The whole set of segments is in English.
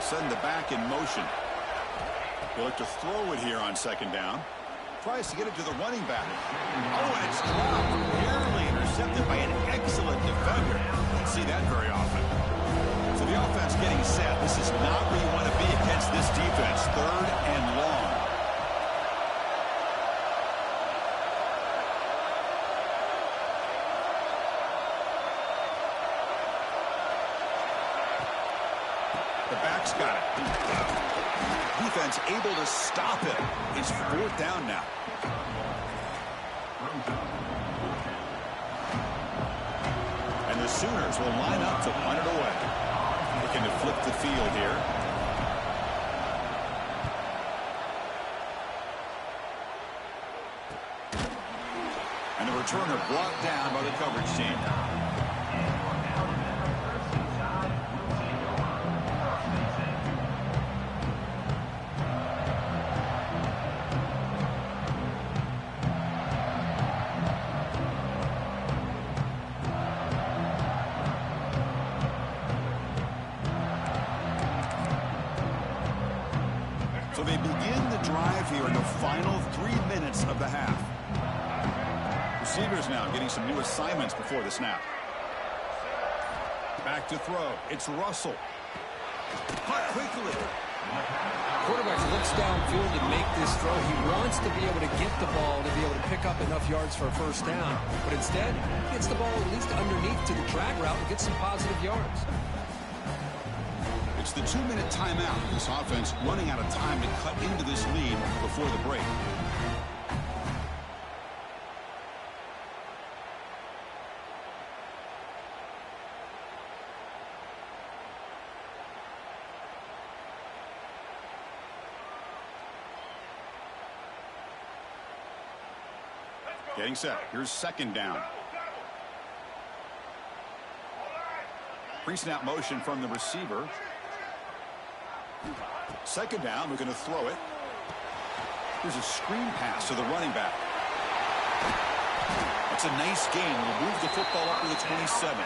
Send the back in motion. He'll look to throw it here on second down. Tries to get it to the running back. Oh, and it's dropped. Barely intercepted by an excellent defender. Don't see that very often. So the offense getting set. This is not where you want to be against this defense. Third and long. The back's got it. Defense able to stop it. It's fourth down now. And the Sooners will line up to punt it away. Looking to flip the field here. And the returner brought down by the coverage team. So they begin the drive here in the final 3 minutes of the half. Receivers now getting some new assignments before the snap. Back to throw. It's Russell. Caught quickly. Quarterback looks downfield to make this throw. He wants to be able to get the ball to be able to pick up enough yards for a first down. But instead, he gets the ball at least underneath to the drag route and gets some positive yards. It's the 2-minute timeout. This offense running out of time to cut into this lead before the break. Getting set. Here's second down. Pre-snap motion from the receiver. Second down, we're going to throw it. Here's a screen pass to the running back. That's a nice gain. We'll move the football up to the 27.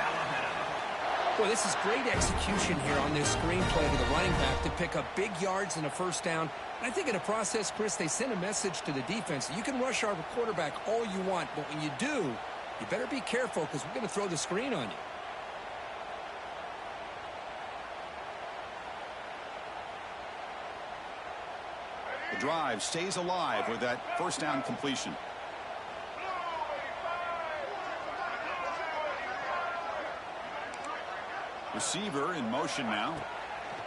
Boy, this is great execution here on this screen play to the running back to pick up big yards and a first down. I think in the process, Chris, they send a message to the defense. You can rush our quarterback all you want, but when you do, you better be careful because we're going to throw the screen on you. The drive stays alive with that first down completion. Receiver in motion now.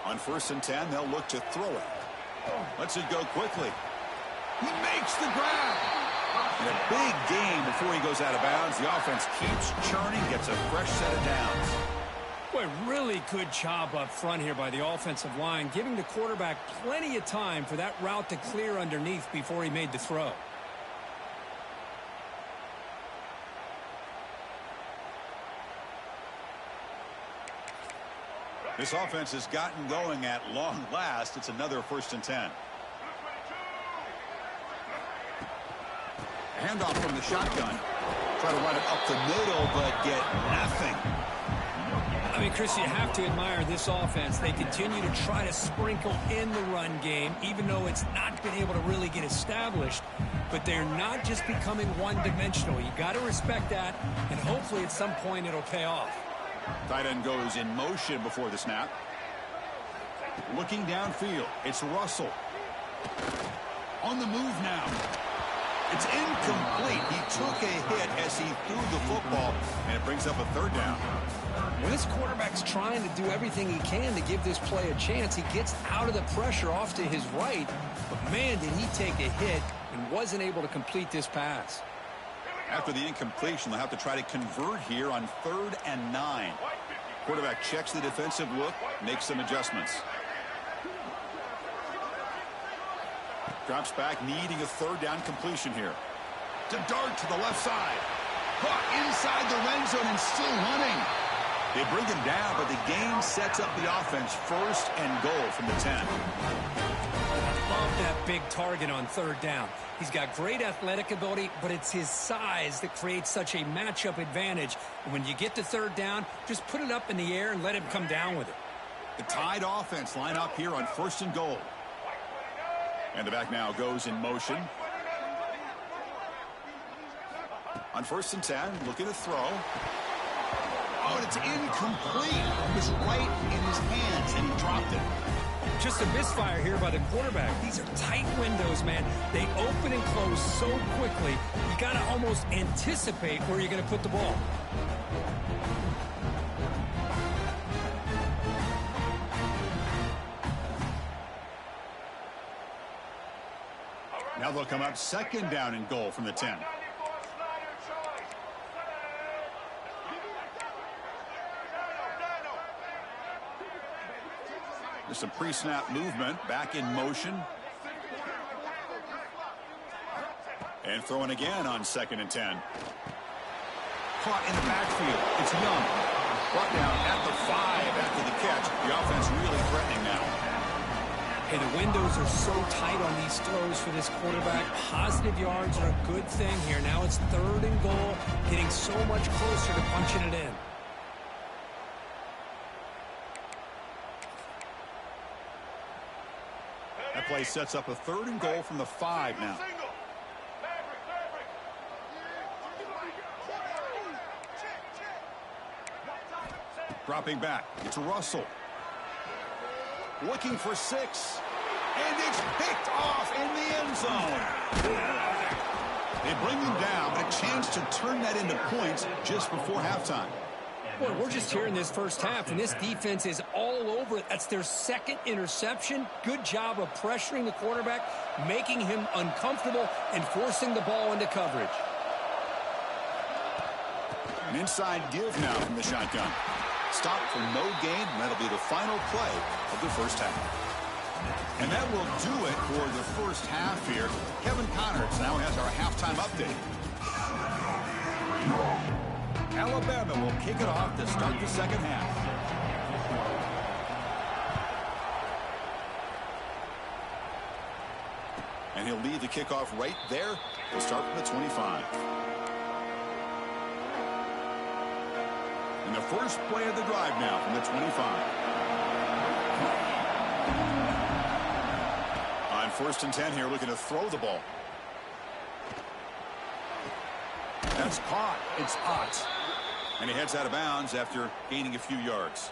On 1st and 10, they'll look to throw it. Lets it go quickly. He makes the grab. And a big gain before he goes out of bounds. The offense keeps churning, gets a fresh set of downs. Boy, really good job up front here by the offensive line, giving the quarterback plenty of time for that route to clear underneath before he made the throw. This offense has gotten going at long last. It's another 1st and 10. Handoff from the shotgun. Try to run it up the middle, but get nothing. I mean, Chris, you have to admire this offense. They continue to try to sprinkle in the run game, even though it's not been able to really get established. But they're not just becoming one-dimensional. You got to respect that, and hopefully at some point it'll pay off. Tight end goes in motion before the snap. Looking downfield, it's Russell. On the move now. It's incomplete. He took a hit as he threw the football, and it brings up a 3rd down. When this quarterback's trying to do everything he can to give this play a chance, he gets out of the pressure off to his right. But, man, did he take a hit and wasn't able to complete this pass. After the incompletion, they'll have to try to convert here on 3rd and 9. Quarterback checks the defensive look, makes some adjustments. Drops back, needing a 3rd down completion here. To dart to the left side. Caught inside the red zone and still running. They bring him down, but the game sets up the offense 1st and goal from the 10. Love that big target on 3rd down. He's got great athletic ability, but it's his size that creates such a matchup advantage. And when you get to 3rd down, just put it up in the air and let him come down with it. The tied offense line up here on 1st and goal. And the back now goes in motion. On 1st and 10, looking to throw. Oh, and it's incomplete. It was right in his hands, and he dropped it. Just a misfire here by the quarterback. These are tight windows, man. They open and close so quickly. You got to almost anticipate where you're going to put the ball. Now they'll come up 2nd down and goal from the 10. There's some pre-snap movement, back in motion. And throwing again on 2nd and 10. Caught in the backfield. It's Young. Brought down at the 5 after the catch. The offense really threatening now. Hey, the windows are so tight on these throws for this quarterback. Positive yards are a good thing here. Now it's 3rd and goal, getting so much closer to punching it in. That play sets up a 3rd and goal from the 5 now. Dropping back. It's Russell. Looking for 6. And it's picked off in the end zone. They bring him down, but a chance to turn that into points just before halftime. Boy, we're just here in this first half, and this defense is all over it. That's their 2nd interception. Good job of pressuring the quarterback, making him uncomfortable, and forcing the ball into coverage. An inside give now from the shotgun. Stop for no gain, and that'll be the final play of the first half. And that will do it for the first half here. Kevin Connors now has our halftime update. Alabama will kick it off to start the second half. And he'll lead the kickoff right there. We'll start from the 25. And the first play of the drive now from the 25. On 1st and 10 here, looking to throw the ball. That's caught. It's Ott. And he heads out of bounds after gaining a few yards.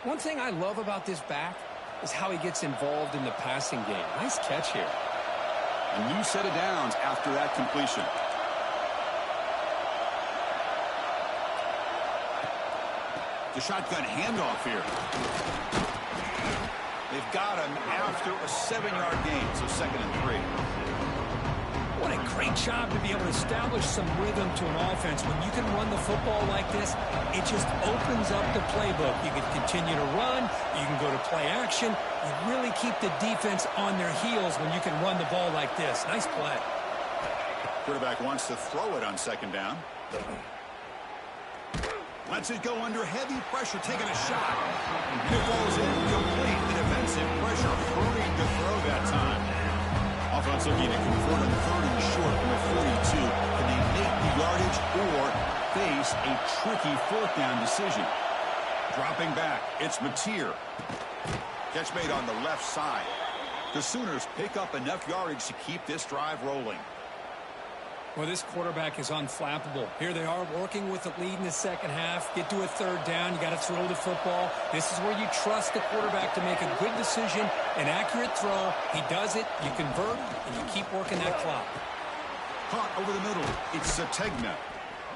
One thing I love about this back is how he gets involved in the passing game. Nice catch here. A new set of downs after that completion. The shotgun handoff here. They've got him after a 7-yard gain, so 2nd and 3. What a great job to be able to establish some rhythm to an offense. When you can run the football like this, it just opens up the playbook. You can continue to run. You can go to play action. You really keep the defense on their heels when you can run the ball like this. Nice play. Quarterback wants to throw it on 2nd down. Lets it go under heavy pressure, taking a shot. And it falls incomplete. The defensive pressure hurrying to throw that time. Offense looking to convert on 3rd and short from the 42. Can they make the yardage or face a tricky 4th down decision? Dropping back, it's Mateer. Catch made on the left side. The Sooners pick up enough yardage to keep this drive rolling. Well, this quarterback is unflappable. Here they are working with the lead in the second half. Get to a 3rd down. You got to throw the football. This is where you trust the quarterback to make a good decision, an accurate throw. He does it. You convert, and you keep working that clock. Caught over the middle. It's Sategna.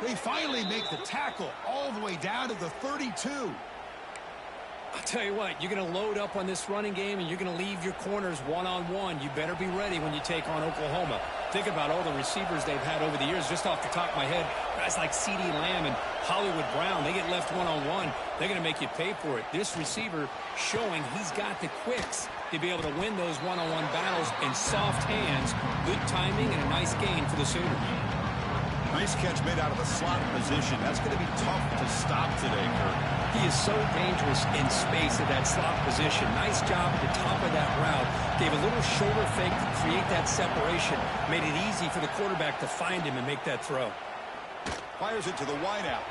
They finally make the tackle all the way down to the 32. I'll tell you what, you're going to load up on this running game, and you're going to leave your corners one-on-one. You better be ready when you take on Oklahoma. Think about all the receivers they've had over the years. Just off the top of my head, guys like C.D. Lamb and Hollywood Brown, they get left one-on-one. They're going to make you pay for it. This receiver showing he's got the quicks to be able to win those one-on-one battles in soft hands. Good timing and a nice gain for the Sooners. Nice catch made out of the slot position. That's going to be tough to stop today, Kurt. He is so dangerous in space at that slot position. Nice job at the top of that route. Gave a little shoulder fake to create that separation. Made it easy for the quarterback to find him and make that throw. Fires it to the wideout.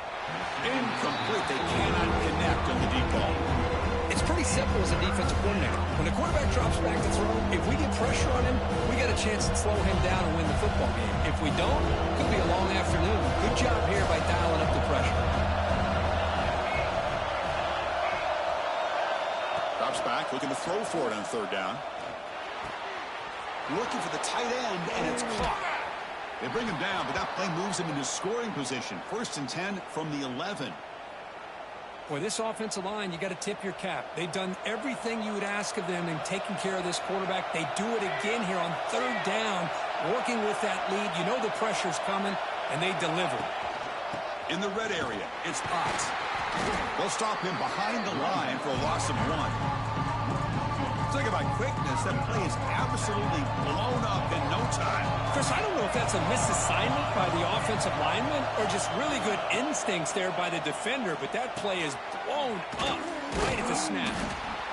Incomplete. They cannot connect on the deep ball. It's pretty simple as a defensive coordinator. When the quarterback drops back to throw, if we get pressure on him, we got a chance to slow him down and win the football game. If we don't, it could be a long afternoon. Good job here by dialing up the pressure. Drops back, looking to throw for it on third down. Looking for the tight end, and it's caught. They bring him down, but that play moves him into scoring position. 1st and 10 from the 11. Boy, this offensive line, you got to tip your cap. They've done everything you would ask of them in taking care of this quarterback. They do it again here on third down, working with that lead. You know the pressure's coming, and they deliver. In the red area, it's Potts. They'll stop him behind the line for a loss of 1. Talk about quickness. That play is absolutely blown up in no time. Chris, I don't know if that's a misassignment by the offensive lineman or just really good instincts there by the defender, but that play is blown up right at the snap.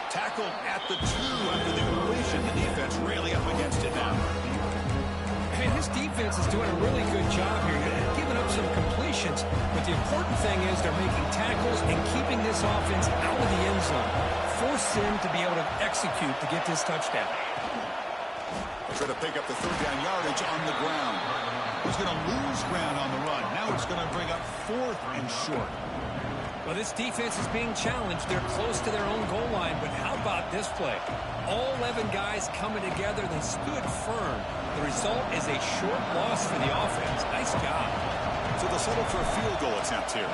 Tackle at the 2 after the completion. The defense really up against it now. I mean, this defense is doing a really good job here. They're giving up some completions, but the important thing is they're making tackles and keeping this offense out of the end zone. Force them to be able to execute to get this touchdown. Try to pick up the third down yardage on the ground. He's going to lose ground on the run. Now it's going to bring up 4th and short. Well, this defense is being challenged. They're close to their own goal line, but how about this play? All 11 guys coming together. They stood firm. The result is a short loss for the offense. Nice job. So they'll settle for a field goal attempt here.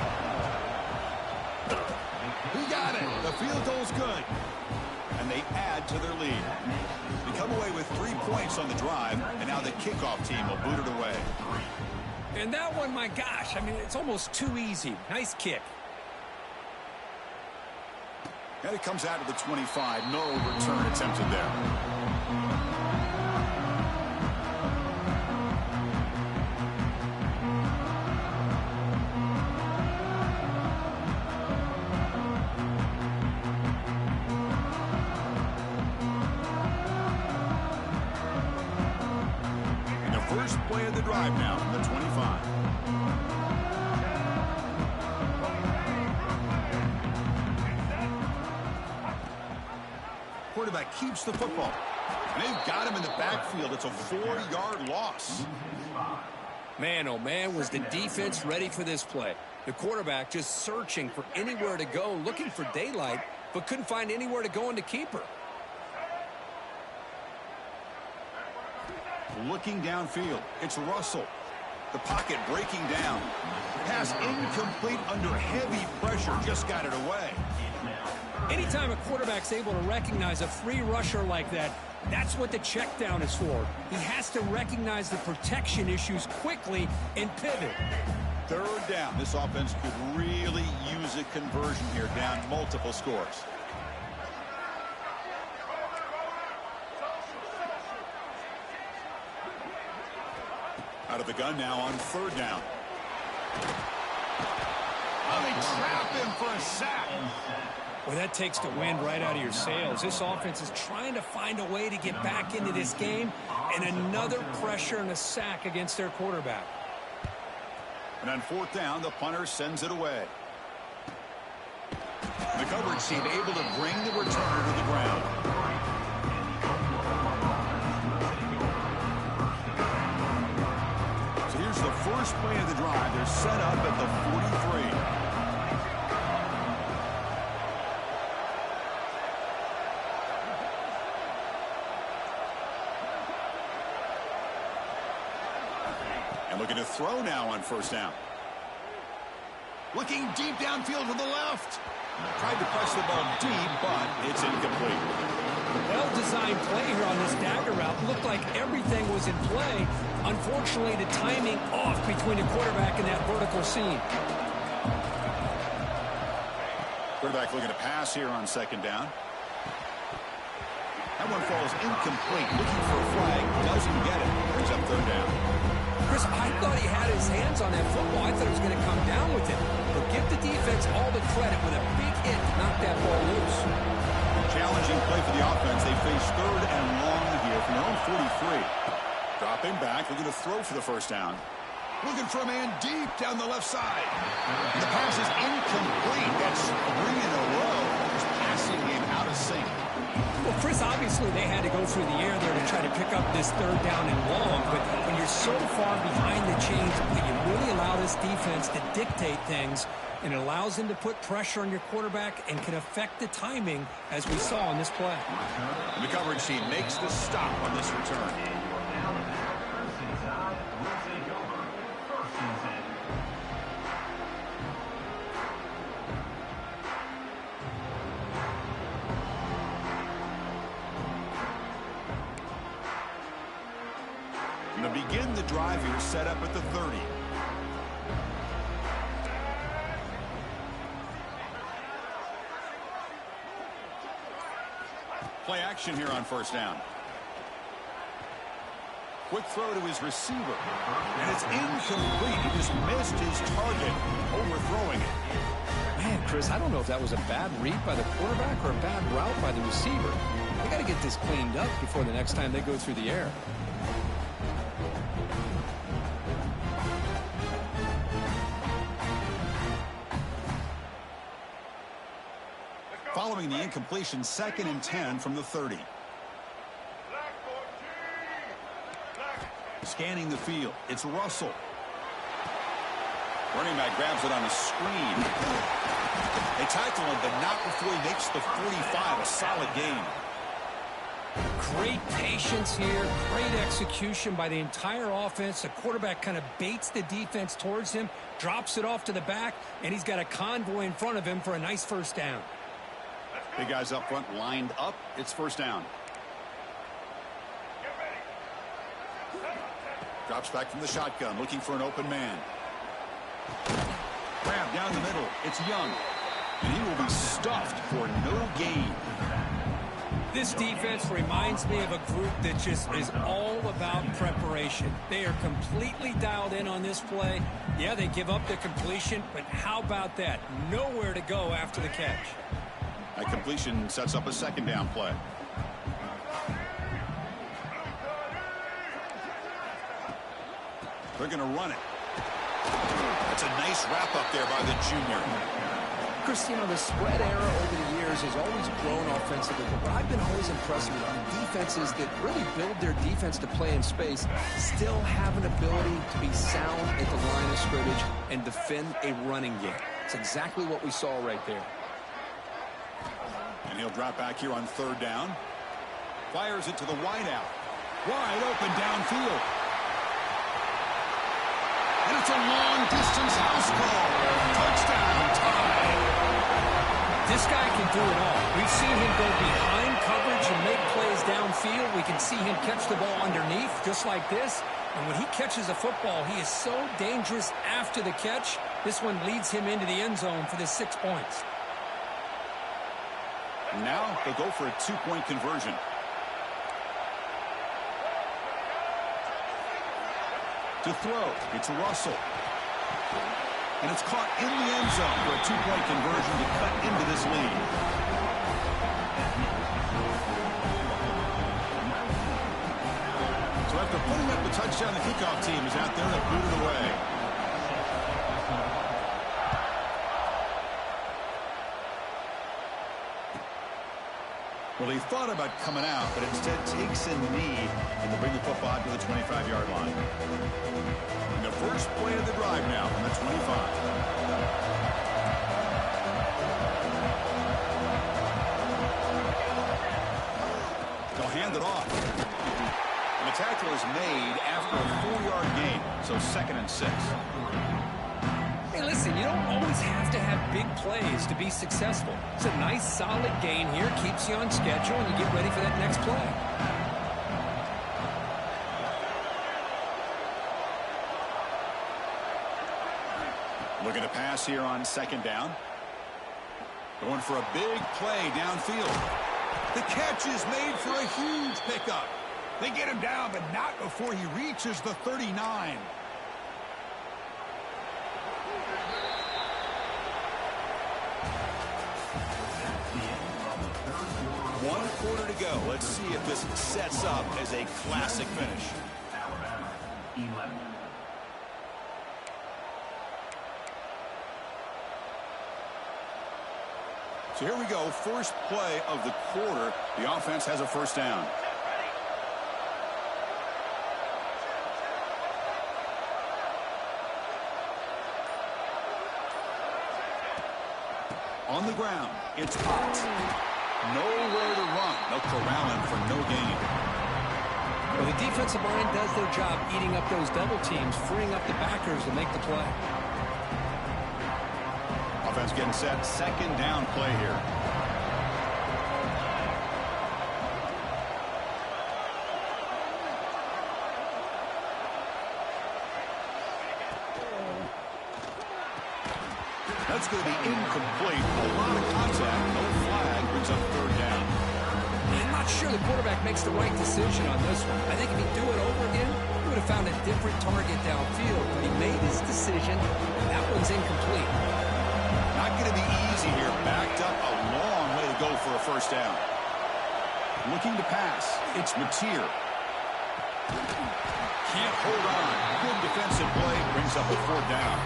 He got it. The field goal's good. And they add to their lead. They come away with 3 points on the drive, and now the kickoff team will boot it away. And that one, my gosh, I mean, it's almost too easy. Nice kick. And it comes out of the 25. No return attempted there. First play of the drive now from the 25. Quarterback keeps the football. And they've got him in the backfield. It's a 4-yard loss. Man, oh man, was the defense ready for this play. The quarterback just searching for anywhere to go, looking for daylight, but couldn't find anywhere to go in the keeper. Looking downfield, it's Russell. The pocket breaking down. Pass incomplete under heavy pressure, just got it away. Anytime a quarterback's able to recognize a free rusher like that, that's what the check down is for. He has to recognize the protection issues quickly and pivot. Third down. This offense could really use a conversion here, down multiple scores. Out of the gun now on third down. Oh, they trap him for a sack. Well, that takes the wind right out of your sails. This offense is trying to find a way to get back into this game, and another pressure and a sack against their quarterback. And on fourth down, the punter sends it away. The coverage team able to bring the returner to the ground. So here's the first play of the drive. They're set up at the 43. Looking to throw now on first down. Looking deep downfield to the left. Tried to press the ball deep, but it's incomplete. Well-designed play here on this dagger route. Looked like everything was in play. Unfortunately, the timing off between the quarterback and that vertical seam. Quarterback looking to pass here on second down. That one falls incomplete. Looking for a flag. Doesn't get it. Brings up third down. Chris, I thought he had his hands on that football. I thought he was going to come down with it. But give the defense all the credit with a big hit to knock that ball loose. Challenging play for the offense. They face third and long here from their own 43. Dropping back, looking to throw for the first down. Looking for a man deep down the left side. The pass is incomplete. That's 3 in a row. His passing game Chris, obviously they had to go through the air there to try to pick up this third down and long, but when you're so far behind the chains, you really allow this defense to dictate things, and it allows them to put pressure on your quarterback and can affect the timing, as we saw on this play. And the coverage team makes the stop on this return. To begin the drive here, set up at the 30. Play action here on first down. Quick throw to his receiver. And it's incomplete. He just missed his target, overthrowing it. Man, Chris, I don't know if that was a bad read by the quarterback or a bad route by the receiver. They got to get this cleaned up before the next time they go through the air. Following the incompletion, 2nd and 10 from the 30. Scanning the field, it's Russell. Running back grabs it on a screen. They tackle him, but not before he makes the 45. A solid gain. Great patience here, great execution by the entire offense. The quarterback kind of baits the defense towards him, drops it off to the back, and he's got a convoy in front of him for a nice first down. Big guys up front lined up. It's first down. Drops back from the shotgun, looking for an open man. Grab down the middle. It's Young. And he will be stuffed for no gain. This defense reminds me of a group that just is all about preparation. They are completely dialed in on this play. Yeah, they give up the completion, but how about that? Nowhere to go after the catch. That completion sets up a 2nd down play. They're going to run it. That's a nice wrap up there by the junior. Chris, you know, the spread era over the years has always grown offensively, but I've been always impressed with the defenses that really build their defense to play in space, still have an ability to be sound at the line of scrimmage and defend a running game. It's exactly what we saw right there. And he'll drop back here on 3rd down. Fires it to the wideout. Wide open downfield. And it's a long-distance house call. Touchdown, tie. This guy can do it all. We've seen him go behind coverage and make plays downfield. We can see him catch the ball underneath just like this. And when he catches a football, he is so dangerous after the catch. This one leads him into the end zone for the 6 points. Now they'll go for a 2-point conversion. To throw, it's Russell. And it's caught in the end zone for a 2-point conversion to cut into this lead. So after putting up the touchdown, the kickoff team is out there to boot it away. Well, he thought about coming out, but instead takes a knee and to bring the football to the 25-yard line. And the first play of the drive now from the 25. They'll hand it off. And the tackle is made after a 4-yard gain, so 2nd and 6. Hey, listen, you don't always have to have big plays to be successful. It's a nice, solid gain here. Keeps you on schedule, and you get ready for that next play. Looking to pass here on 2nd down. Going for a big play downfield. The catch is made for a huge pickup. They get him down, but not before he reaches the 39. One quarter to go. Let's see if this sets up as a classic finish. So here we go, first play of the quarter. The offense has a first down. On the ground, it's hot. Nowhere to run. They'll corral him for no gain. Well, the defensive line does their job eating up those double teams, freeing up the backers to make the play. Offense getting set. Second down play here. That's going to be incomplete. A lot of contact. No flag. Brings up third down. I'm not sure the quarterback makes the right decision on this one. I think if he'd do it over again, he would have found a different target downfield. But he made his decision, and that one's incomplete. Not going to be easy here. Backed up a long way to go for a first down. Looking to pass. It's Mateer. Can't hold on. Good defensive play. Brings up a fourth down.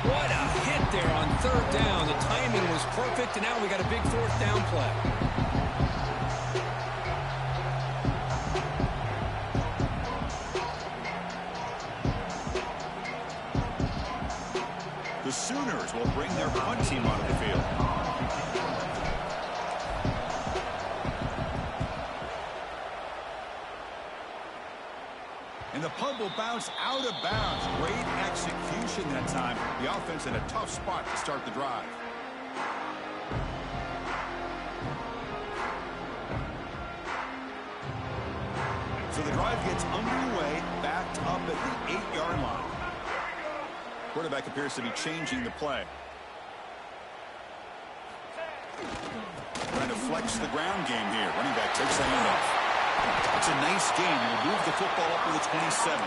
What a hit there on third down. The timing was perfect, and now we got a big fourth down play. The Sooners will bring their punt team onto the field. And the punt will bounce out of bounds. Great execution that time. The offense in a tough spot to start the drive. So the drive gets underway, backed up at the 8-yard line. Quarterback appears to be changing the play. Trying to flex the ground game here. Running back takes the handoff. It's a nice game. He'll move the football up to the 27.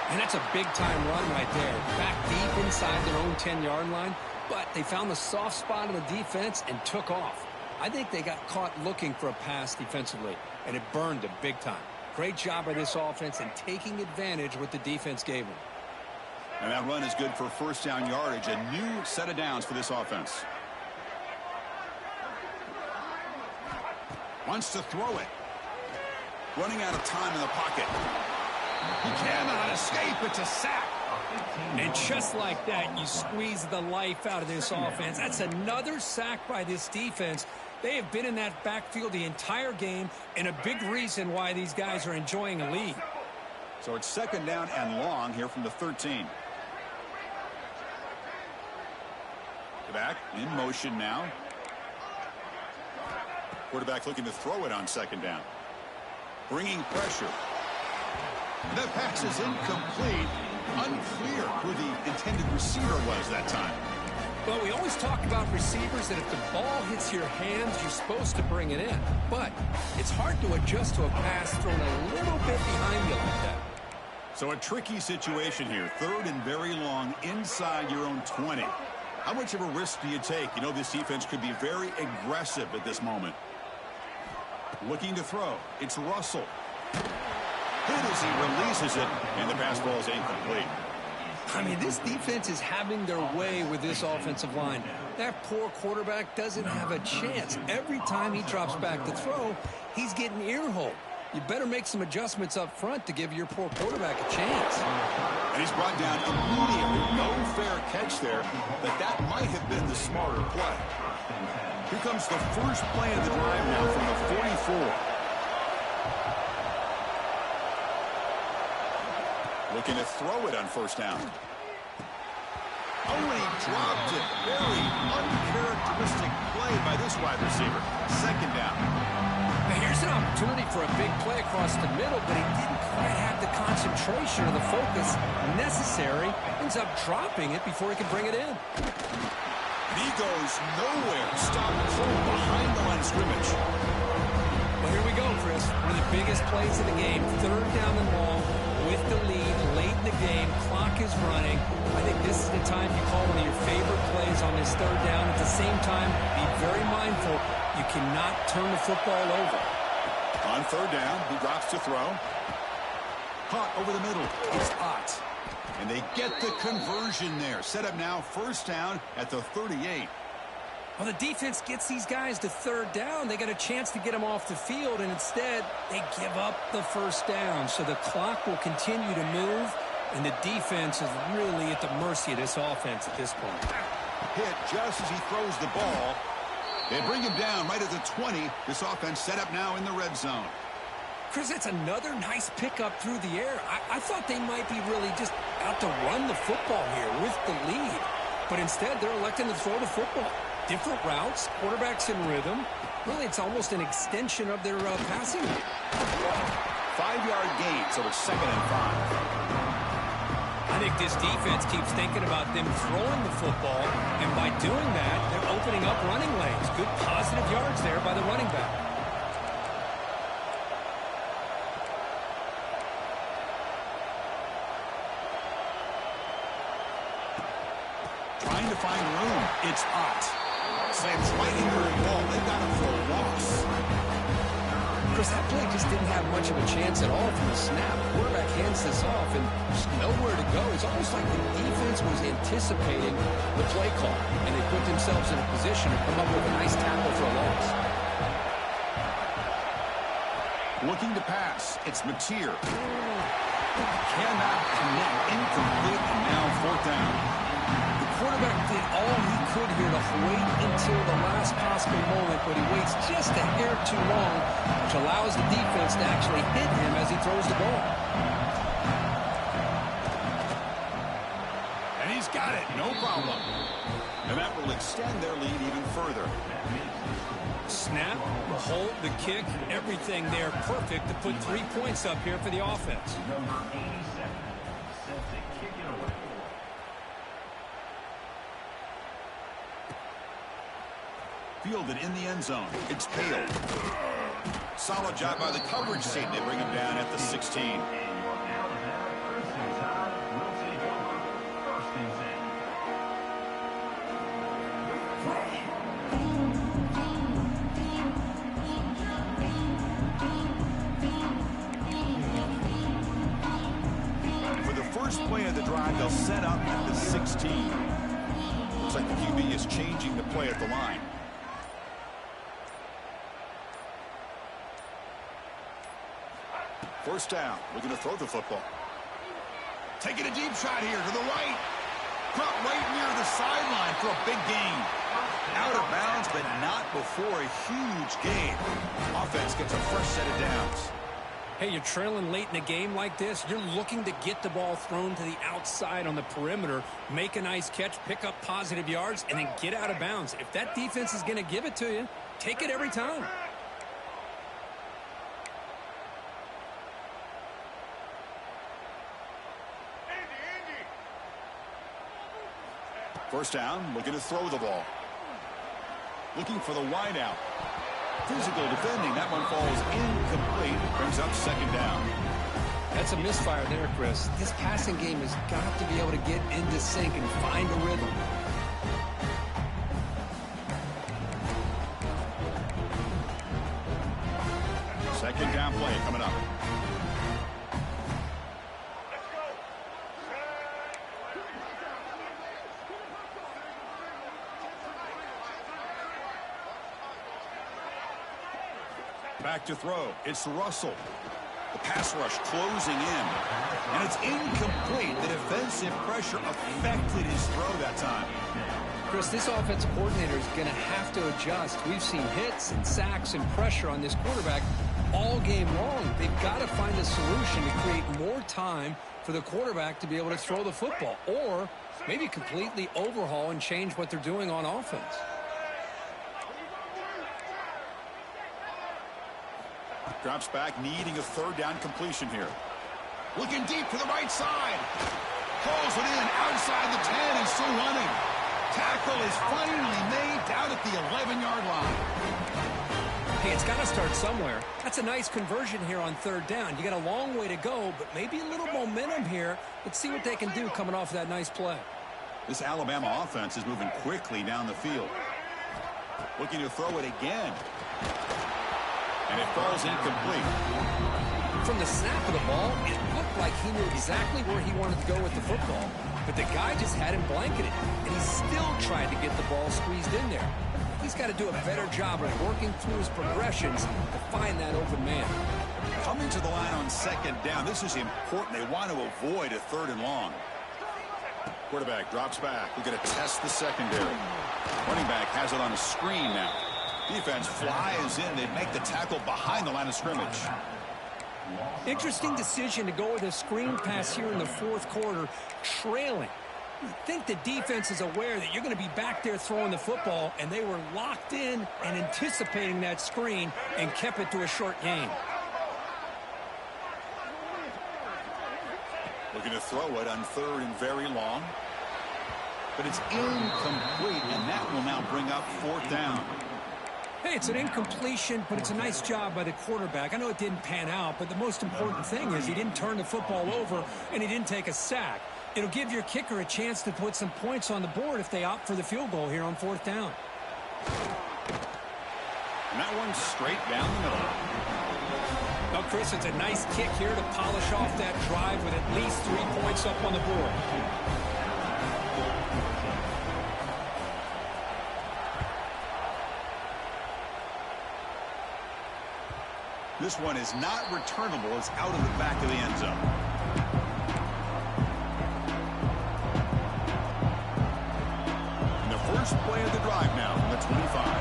And that's a big-time run right there. Back deep inside their own 10-yard line. But they found the soft spot of the defense and took off. I think they got caught looking for a pass defensively, and it burned them big time. Great job by this offense and taking advantage of what the defense gave them. And that run is good for first down yardage. A new set of downs for this offense. Wants to throw it. Running out of time in the pocket. He cannot escape. It's a sack. And just like that, you squeeze the life out of this offense. That's another sack by this defense. They have been in that backfield the entire game, and a big reason why these guys are enjoying a lead. So it's second down and long here from the 13. Back in motion now. Quarterback looking to throw it on second down. Bringing pressure. The pass is incomplete. Unclear who the intended receiver was that time. Well, we always talk about receivers that if the ball hits your hands, you're supposed to bring it in. But it's hard to adjust to a pass thrown a little bit behind you like that. So a tricky situation here. Third and very long inside your own 20. How much of a risk do you take? You know, this defense could be very aggressive at this moment. Looking to throw. It's Russell. Hit as he releases it, and the pass ball is incomplete. I mean, this defense is having their way with this offensive line. That poor quarterback doesn't have a chance. Every time he drops back to throw, he's getting ear-holed. You better make some adjustments up front to give your poor quarterback a chance. And he's brought down immediately. No fair catch there, but that might have been the smarter play. Here comes the first play of the drive now from the 44. Looking to throw it on first down. Oh, and he dropped it. Very uncharacteristic play by this wide receiver. Second down. Now here's an opportunity for a big play across the middle, but he didn't quite have the concentration or the focus necessary. Ends up dropping it before he can bring it in. He goes nowhere. Stopped cold behind the line of scrimmage. Well, here we go, Chris. One of the biggest plays of the game. Third down and long with the lead late in the game. Clock is running. I think this is the time you call one of your favorite plays on this third down. At the same time, be very mindful. You cannot turn the football over. On third down, he drops to throw. Caught over the middle. It's Ott. And they get the conversion there. Set up now first down at the 38. Well, the defense gets these guys to third down. They got a chance to get them off the field, and instead they give up the first down. So the clock will continue to move, and the defense is really at the mercy of this offense at this point. Hit just as he throws the ball. They bring him down right at the 20. This offense set up now in the red zone. Chris, that's another nice pickup through the air. I thought they might be really just out to run the football here with the lead. But instead, they're electing to throw the football. Different routes, quarterbacks in rhythm. Really, it's almost an extension of their passing. 5-yard gain, so it's 2nd and 5. I think this defense keeps thinking about them throwing the football, and by doing that, they're opening up running lanes. Good positive yards there by the running back. Trying to find room. It's hot. Slams right into the ball. They've got him for a loss. Chris, that play just didn't have much of a chance at all from the snap. Quarterback hands this off, and there's nowhere to go. It's almost like the defense was anticipating the play call, and they put themselves in a position to come up with a nice tackle for a loss. Looking to pass. It's Mateer. Cannot connect. Incomplete, and now 4th down. The quarterback did all he could here to wait until the last possible moment, but he waits just a hair too long, which allows the defense to actually hit him as he throws the ball. And he's got it. No problem. And that will extend their lead even further. Snap, the hold, the kick, everything there perfect to put 3 points up here for the offense. Fielded in the end zone. It's Pale. Solid job by the coverage team. They bring him down at the 16. For the first play of the drive, they'll set up at the 16. Looks like the QB is changing the play at the line. First down. Looking to throw the football. Taking a deep shot here to the right. Caught right near the sideline for a big gain. Out of bounds, but not before a huge gain. Offense gets a fresh set of downs. Hey, you're trailing late in a game like this. You're looking to get the ball thrown to the outside on the perimeter, make a nice catch, pick up positive yards, and then get out of bounds. If that defense is going to give it to you, take it every time. First down, looking to throw the ball. Looking for the wideout. Physical defending. That one falls incomplete. Brings up 2nd down. That's a misfire there, Chris. This passing game has got to be able to get into sync and find a rhythm. Second down play coming up. Back to throw. It's Russell. The pass rush closing in. And it's incomplete. The defensive pressure affected his throw that time. Chris, this offensive coordinator is going to have to adjust. We've seen hits and sacks and pressure on this quarterback all game long. They've got to find a solution to create more time for the quarterback to be able to throw the football, or maybe completely overhaul and change what they're doing on offense. Drops back, needing a 3rd down completion here. Looking deep to the right side. Calls it in outside the 10 and still running. Tackle is finally made down at the 11-yard line. Hey, it's got to start somewhere. That's a nice conversion here on 3rd down. You got a long way to go, but maybe a little momentum here. Let's see what they can do coming off that nice play. This Alabama offense is moving quickly down the field. Looking to throw it again. And it falls incomplete. From the snap of the ball, it looked like he knew exactly where he wanted to go with the football. But the guy just had him blanketed, and he still tried to get the ball squeezed in there. he's got to do a better job of working through his progressions to find that open man. Coming to the line on second down, this is important. They want to avoid a 3rd and long. Quarterback drops back. We're going to test the secondary. Running back has it on a screen now. Defense flies in. They make the tackle behind the line of scrimmage. Interesting decision to go with a screen pass here in the 4th quarter, trailing. I think the defense is aware that you're going to be back there throwing the football, and they were locked in and anticipating that screen and kept it to a short gain. Looking to throw it on 3rd and very long. But it's incomplete, and that will now bring up 4th down. Hey, it's an incompletion, but it's a nice job by the quarterback. I know it didn't pan out, but the most important thing is he didn't turn the football over, and he didn't take a sack. It'll give your kicker a chance to put some points on the board if they opt for the field goal here on 4th down. And that one's straight down the middle. Well, Chris, it's a nice kick here to polish off that drive with at least 3 points up on the board. This one is not returnable. It's out of the back of the end zone. And the first play of the drive now from the 25.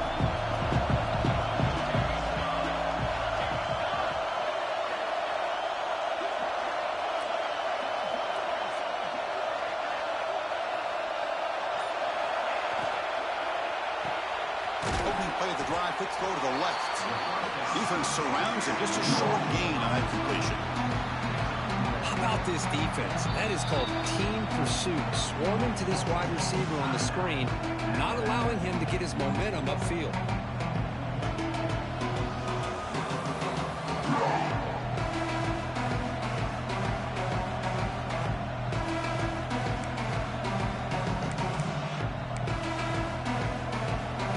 Quick throw to the left. Defense surrounds him. Just a short gain on that completion. How about this defense? That is called team pursuit. Swarming to this wide receiver on the screen, not allowing him to get his momentum upfield.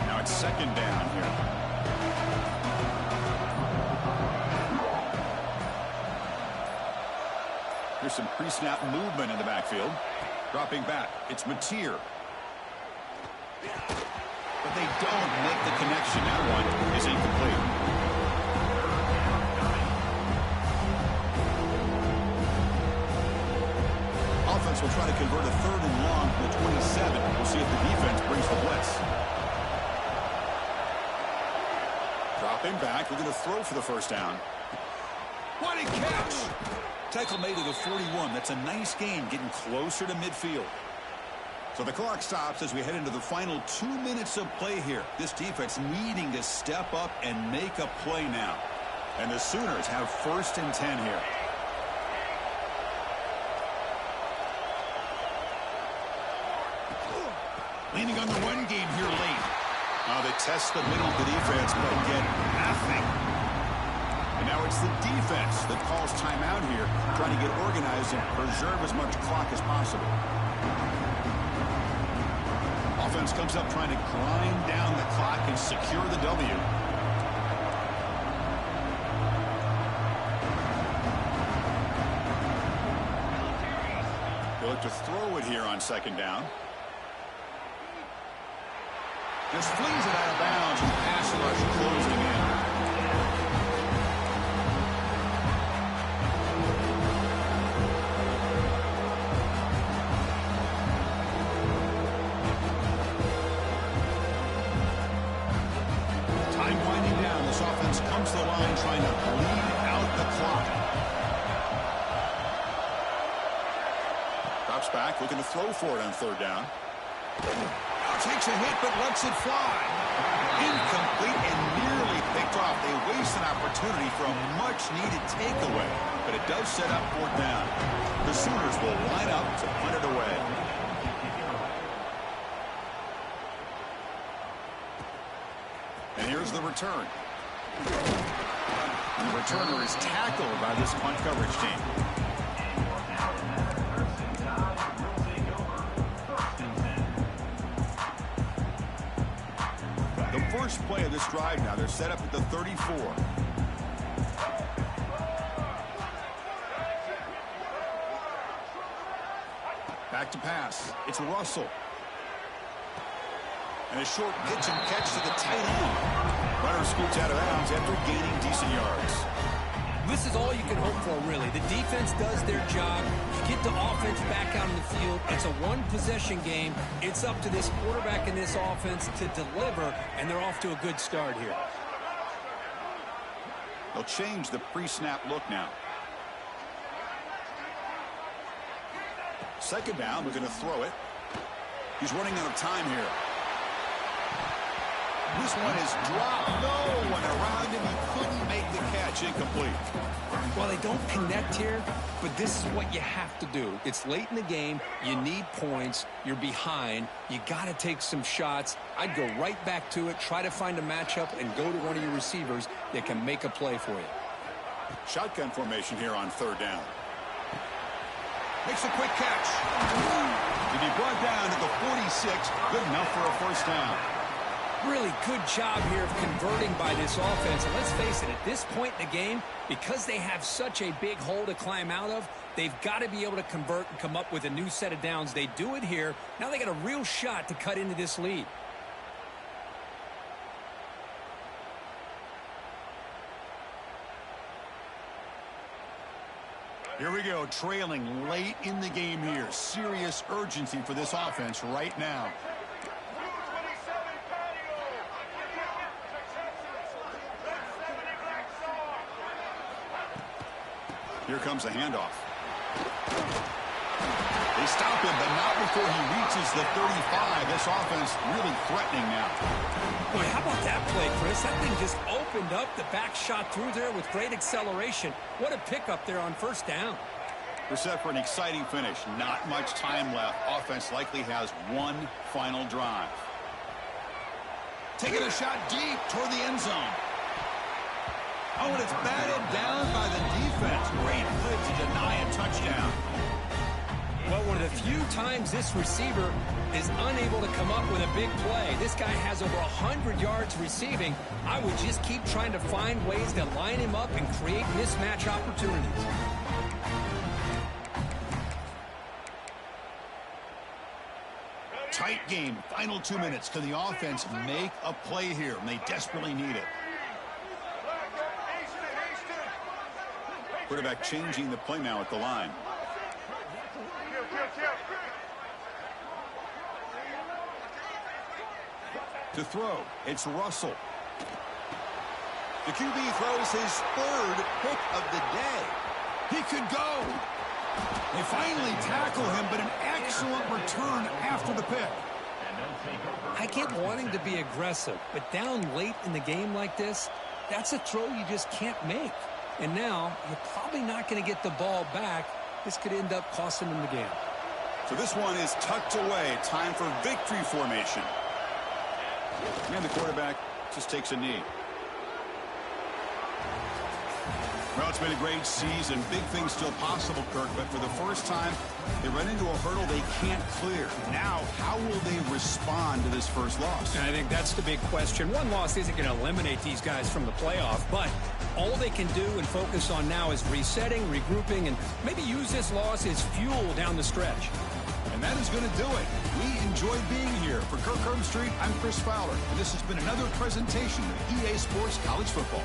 Now it's 2nd down here. There's some pre-snap movement in the backfield. Dropping back, it's Mateer. But they don't make the connection. That one is incomplete. Offense will try to convert a 3rd and long to the 27. We'll see if the defense brings the blitz. Dropping back, we're going to throw for the 1st down. What a catch! Tackle made to the 41. That's a nice gain, getting closer to midfield. So the clock stops as we head into the final 2 minutes of play here. This defense needing to step up and make a play now. And the Sooners have 1st and 10 here. Leaning on the run game here late. Now they test the middle of the defense, but get nothing. And now it's the defense that calls timeout here, trying to get organized and preserve as much clock as possible. Offense comes up trying to grind down the clock and secure the W. They look to throw it here on 2nd down. Just flings it out of bounds, and pass rush closing in. Time winding down. This offense comes to the line trying to bleed out the clock. Drops back, looking to throw for it on 3rd down. Takes a hit, but lets it fly. Incomplete and nearly picked off. They waste an opportunity for a much-needed takeaway, but it does set up 4th down. The Sooners will line up to punt it away. And here's the return. And the returner is tackled by this punt coverage team. First play of this drive now. They're set up at the 34. Back to pass. It's Russell. And a short pitch and catch to the tight end. Runner scoots out of bounds after gaining decent yards. This is all you can hope for, really. The defense does their job. You get the offense back out in the field. It's a one-possession game. It's up to this quarterback and this offense to deliver, and they're off to a good start here. They'll change the pre-snap look now. Second down, we're going to throw it. He's running out of time here. This one is dropped. No one around him. He couldn't make the catch. Incomplete. Well, they don't connect here, but this is what you have to do. It's late in the game. You need points. You're behind. You got to take some shots. I'd go right back to it, try to find a matchup, and go to one of your receivers that can make a play for you. Shotgun formation here on third down. Makes a quick catch. To be brought down to the 46. Good enough for a first down. Really good job here of converting by this offense. And let's face it, at this point in the game, because they have such a big hole to climb out of, they've got to be able to convert and come up with a new set of downs. They do it here. Now they got a real shot to cut into this lead. Here we go, trailing late in the game here. Serious urgency for this offense right now. Here comes a handoff. They stop him, but not before he reaches the 35. This offense really threatening now. Boy, how about that play, Chris? That thing just opened up. The back shot through there with great acceleration. What a pickup there on first down. We're set for an exciting finish. Not much time left. Offense likely has one final drive. Taking a shot deep toward the end zone. Oh, and it's batted down by the defense. Great play to deny a touchdown. Well, one of the few times this receiver is unable to come up with a big play. This guy has over 100 yards receiving. I would just keep trying to find ways to line him up and create mismatch opportunities. Tight game. Final 2 minutes. Can the offense make a play here? And they desperately need it. Quarterback changing the play now at the line. To throw, it's Russell. The QB throws his third pick of the day. He could go. They finally tackle him, but an excellent return after the pick. I get wanting to be aggressive, but down late in the game like this, that's a throw you just can't make. And now, you're probably not going to get the ball back. This could end up costing them the game. So this one is tucked away. Time for victory formation. And the quarterback just takes a knee. Well, it's been a great season. Big things still possible, Kirk, but for the first time, they run into a hurdle they can't clear. Now, how will they respond to this first loss? And I think that's the big question. One loss isn't going to eliminate these guys from the playoff, but all they can do and focus on now is resetting, regrouping, and maybe use this loss as fuel down the stretch. And that is going to do it. We enjoyed being here. For Kirk Herbstreit, I'm Chris Fowler, and this has been another presentation of EA Sports College Football.